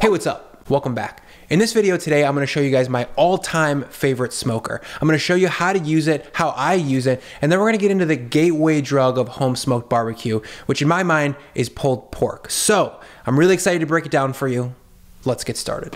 Hey, what's up? Welcome back. In this video today, I'm gonna show you guys my all-time favorite smoker. I'm gonna show you how to use it, how I use it, and then we're gonna get into the gateway drug of home smoked barbecue, which in my mind is pulled pork. So, I'm really excited to break it down for you. Let's get started.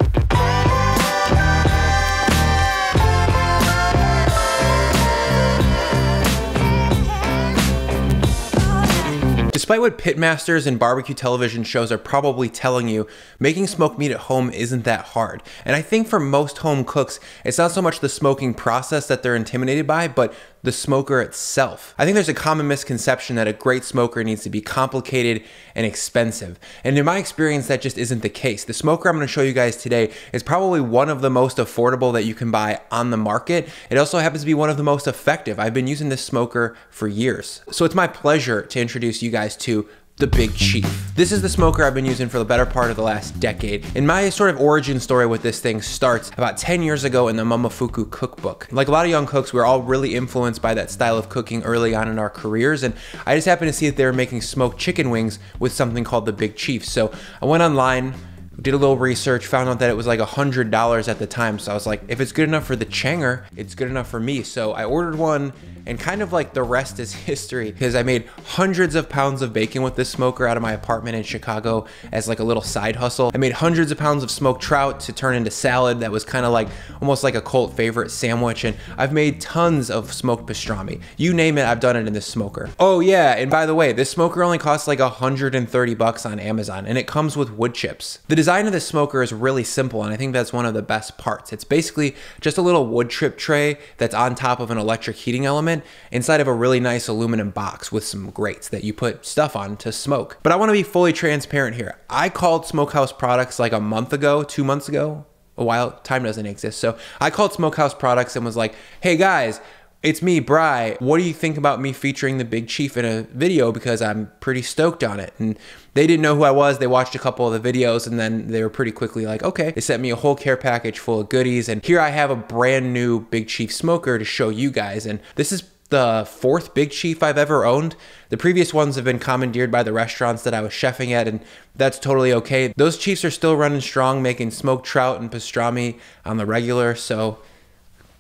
Despite what pitmasters and barbecue television shows are probably telling you, making smoked meat at home isn't that hard. And I think for most home cooks, it's not so much the smoking process that they're intimidated by, but the smoker itself. I think there's a common misconception that a great smoker needs to be complicated and expensive. And in my experience, that just isn't the case. The smoker I'm gonna show you guys today is probably one of the most affordable that you can buy on the market. It also happens to be one of the most effective. I've been using this smoker for years. So it's my pleasure to introduce you guys to the Big Chief. This is the smoker I've been using for the better part of the last decade. And my sort of origin story with this thing starts about 10 years ago in the Momofuku cookbook. Like a lot of young cooks, we were all really influenced by that style of cooking early on in our careers. And I just happened to see that they were making smoked chicken wings with something called the Big Chief. So I went online, did a little research, found out that it was like $100 at the time. So I was like, if it's good enough for the Changer, it's good enough for me. So I ordered one, and kind of like the rest is history, because I made hundreds of pounds of bacon with this smoker out of my apartment in Chicago as like a little side hustle. I made hundreds of pounds of smoked trout to turn into salad that was kind of like almost like a cult favorite sandwich. And I've made tons of smoked pastrami. You name it, I've done it in this smoker. Oh yeah, and by the way, this smoker only costs like 130 bucks on Amazon, and it comes with wood chips. The design of this smoker is really simple, and I think that's one of the best parts. It's basically just a little wood chip tray that's on top of an electric heating element inside of a really nice aluminum box with some grates that you put stuff on to smoke. But I want to be fully transparent here. I called Smokehouse Products like a month ago, 2 months ago, a while, time doesn't exist. So I called Smokehouse Products and was like, hey guys, it's me, Bri. What do you think about me featuring the Big Chief in a video? Because I'm pretty stoked on it. And they didn't know who I was. They watched a couple of the videos and then they were pretty quickly like, okay. They sent me a whole care package full of goodies. And here I have a brand new Big Chief smoker to show you guys. And this is the fourth Big Chief I've ever owned. The previous ones have been commandeered by the restaurants that I was chefing at, and that's totally okay. Those Chiefs are still running strong, making smoked trout and pastrami on the regular, so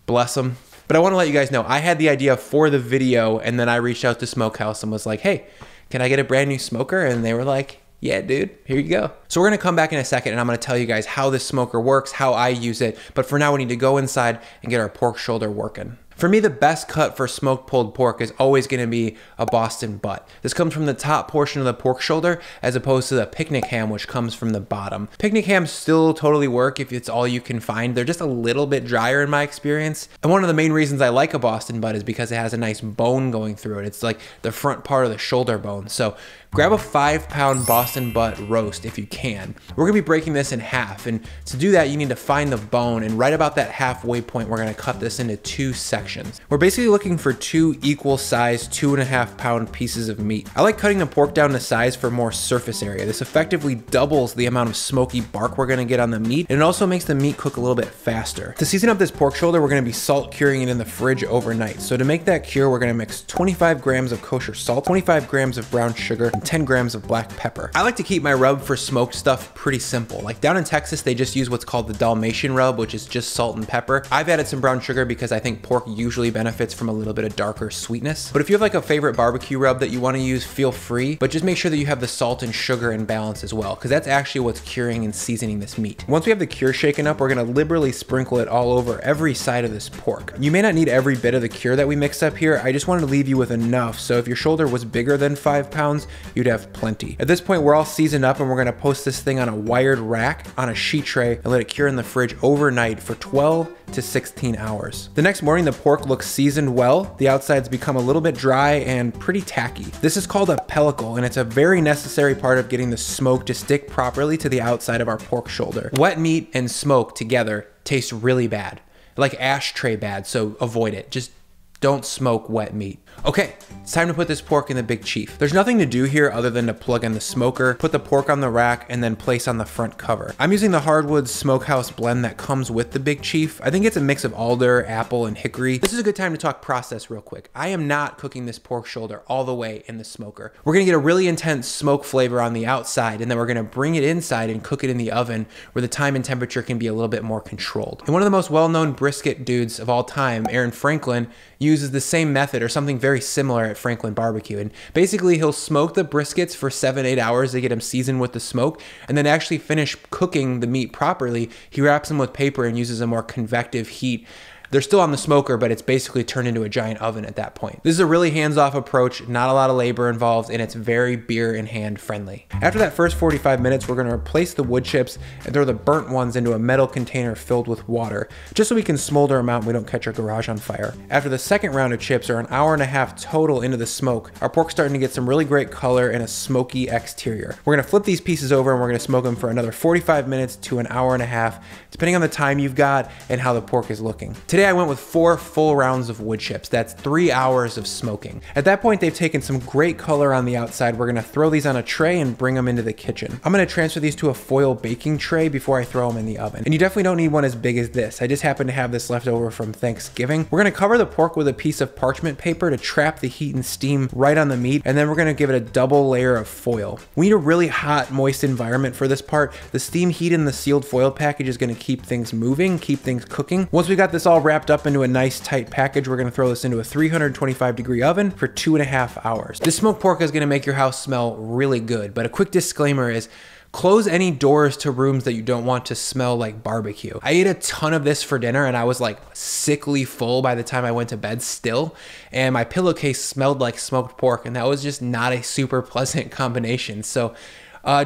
bless them. But I want to let you guys know, I had the idea for the video, and then I reached out to Smokehouse and was like, hey, can I get a brand new smoker? And they were like, yeah, dude, here you go. So we're gonna come back in a second and I'm gonna tell you guys how this smoker works, how I use it. But for now, we need to go inside and get our pork shoulder working. For me, the best cut for smoked pulled pork is always gonna be a Boston butt. This comes from the top portion of the pork shoulder as opposed to the picnic ham, which comes from the bottom. Picnic hams still totally work if it's all you can find. They're just a little bit drier in my experience. And one of the main reasons I like a Boston butt is because it has a nice bone going through it. It's like the front part of the shoulder bone. So grab a 5-pound Boston butt roast if you can. We're gonna be breaking this in half. And to do that, you need to find the bone, and right about that halfway point, we're gonna cut this into 2 sections. We're basically looking for 2 equal size 2.5-pound pieces of meat. I like cutting the pork down to size for more surface area. This effectively doubles the amount of smoky bark we're gonna get on the meat, and it also makes the meat cook a little bit faster. To season up this pork shoulder, we're gonna be salt curing it in the fridge overnight. So to make that cure, we're gonna mix 25 grams of kosher salt, 25 grams of brown sugar, and 10 grams of black pepper. I like to keep my rub for smoked stuff pretty simple. Like down in Texas, they just use what's called the Dalmatian rub, which is just salt and pepper. I've added some brown sugar because I think pork usually benefits from a little bit of darker sweetness. But if you have like a favorite barbecue rub that you want to use, feel free, but just make sure that you have the salt and sugar in balance as well, because that's actually what's curing and seasoning this meat. Once we have the cure shaken up, we're gonna liberally sprinkle it all over every side of this pork. You may not need every bit of the cure that we mixed up here. I just wanted to leave you with enough, so if your shoulder was bigger than 5 pounds, you'd have plenty. At this point, we're all seasoned up and we're gonna post this thing on a wired rack on a sheet tray and let it cure in the fridge overnight for 12 to 16 hours. The next morning, the pork looks seasoned well. The outsides become a little bit dry and pretty tacky. This is called a pellicle, and it's a very necessary part of getting the smoke to stick properly to the outside of our pork shoulder. Wet meat and smoke together taste really bad, like ashtray bad, so avoid it. Just don't smoke wet meat. Okay, it's time to put this pork in the Big Chief. There's nothing to do here other than to plug in the smoker, put the pork on the rack, and then place on the front cover. I'm using the hardwood smokehouse blend that comes with the Big Chief. I think it's a mix of alder, apple, and hickory. This is a good time to talk process real quick. I am not cooking this pork shoulder all the way in the smoker. We're gonna get a really intense smoke flavor on the outside, and then we're gonna bring it inside and cook it in the oven where the time and temperature can be a little bit more controlled. And one of the most well-known brisket dudes of all time, Aaron Franklin, uses the same method or something very similar at Franklin Barbecue. And basically he'll smoke the briskets for 7-8 hours to get them seasoned with the smoke, and then actually finish cooking the meat properly, he wraps them with paper and uses a more convective heat. They're still on the smoker, but it's basically turned into a giant oven at that point. This is a really hands-off approach, not a lot of labor involved, and it's very beer in hand friendly. After that first 45 minutes, we're gonna replace the wood chips and throw the burnt ones into a metal container filled with water, just so we can smolder them out and we don't catch our garage on fire. After the second round of chips, or an hour and a half total into the smoke, our pork's starting to get some really great color and a smoky exterior. We're gonna flip these pieces over and we're gonna smoke them for another 45 minutes to an hour and a half, depending on the time you've got and how the pork is looking. Today I went with 4 full rounds of wood chips. That's 3 hours of smoking. At that point, they've taken some great color on the outside. We're gonna throw these on a tray and bring them into the kitchen. I'm gonna transfer these to a foil baking tray before I throw them in the oven. And you definitely don't need one as big as this. I just happen to have this left over from Thanksgiving. We're gonna cover the pork with a piece of parchment paper to trap the heat and steam right on the meat, and then we're gonna give it a double layer of foil. We need a really hot, moist environment for this part. The steam heat in the sealed foil package is gonna keep things moving, keep things cooking. Once we got this all wrapped up into a nice tight package, we're gonna throw this into a 325-degree oven for 2.5 hours. This smoked pork is gonna make your house smell really good, but a quick disclaimer is close any doors to rooms that you don't want to smell like barbecue. I ate a ton of this for dinner and I was like sickly full by the time I went to bed still, and my pillowcase smelled like smoked pork, and that was just not a super pleasant combination. So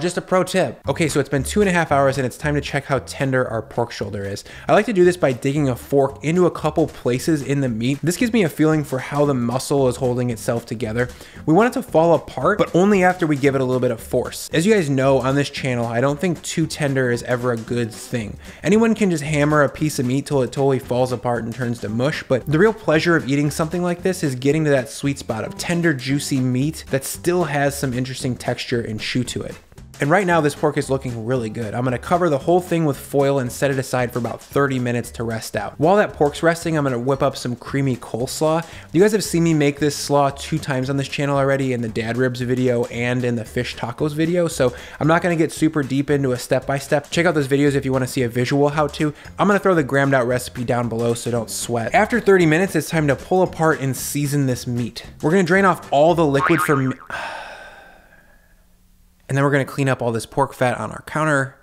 just a pro tip. Okay, so it's been 2.5 hours and it's time to check how tender our pork shoulder is. I like to do this by digging a fork into a couple places in the meat. This gives me a feeling for how the muscle is holding itself together. We want it to fall apart, but only after we give it a little bit of force. As you guys know, on this channel, I don't think too tender is ever a good thing. Anyone can just hammer a piece of meat till it totally falls apart and turns to mush, but the real pleasure of eating something like this is getting to that sweet spot of tender, juicy meat that still has some interesting texture and chew to it. And right now this pork is looking really good. I'm gonna cover the whole thing with foil and set it aside for about 30 minutes to rest out. While that pork's resting, I'm gonna whip up some creamy coleslaw. You guys have seen me make this slaw 2 times on this channel already, in the dad ribs video and in the fish tacos video, so I'm not gonna get super deep into a step-by-step. Check out those videos if you wanna see a visual how-to. I'm gonna throw the grammed out recipe down below so don't sweat. After 30 minutes, it's time to pull apart and season this meat. We're gonna drain off all the liquid from and then we're gonna clean up all this pork fat on our counter.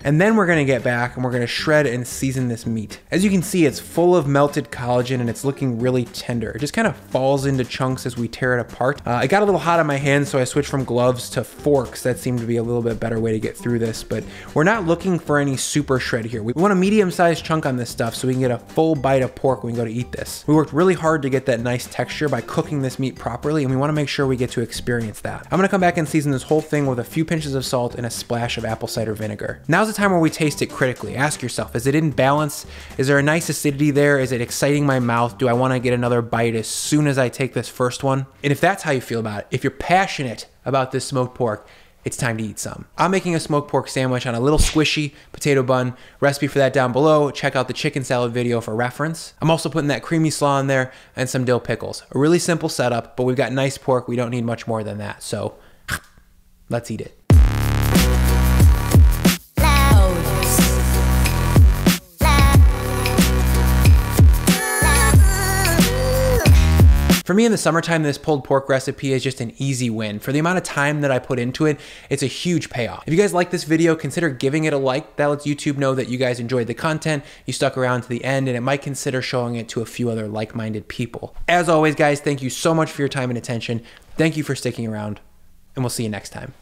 And then we're gonna get back and we're gonna shred and season this meat. As you can see, it's full of melted collagen and it's looking really tender. It just kind of falls into chunks as we tear it apart. It got a little hot on my hands, so I switched from gloves to forks. That seemed to be a little bit better way to get through this, but we're not looking for any super shred here. We want a medium-sized chunk on this stuff so we can get a full bite of pork when we go to eat this. We worked really hard to get that nice texture by cooking this meat properly, and we wanna make sure we get to experience that. I'm gonna come back and season this whole thing with a few pinches of salt and a splash of apple cider vinegar. Now's the time where we taste it critically. Ask yourself, is it in balance? Is there a nice acidity there? Is it exciting my mouth? Do I want to get another bite as soon as I take this first one? And if that's how you feel about it, if you're passionate about this smoked pork, it's time to eat some. I'm making a smoked pork sandwich on a little squishy potato bun. Recipe for that down below. Check out the chicken salad video for reference. I'm also putting that creamy slaw in there and some dill pickles. A really simple setup, but we've got nice pork. We don't need much more than that. So let's eat it. For me in the summertime, this pulled pork recipe is just an easy win. For the amount of time that I put into it, it's a huge payoff. If you guys like this video, consider giving it a like. That lets YouTube know that you guys enjoyed the content, you stuck around to the end, and it might consider showing it to a few other like-minded people. As always, guys, thank you so much for your time and attention. Thank you for sticking around, and we'll see you next time.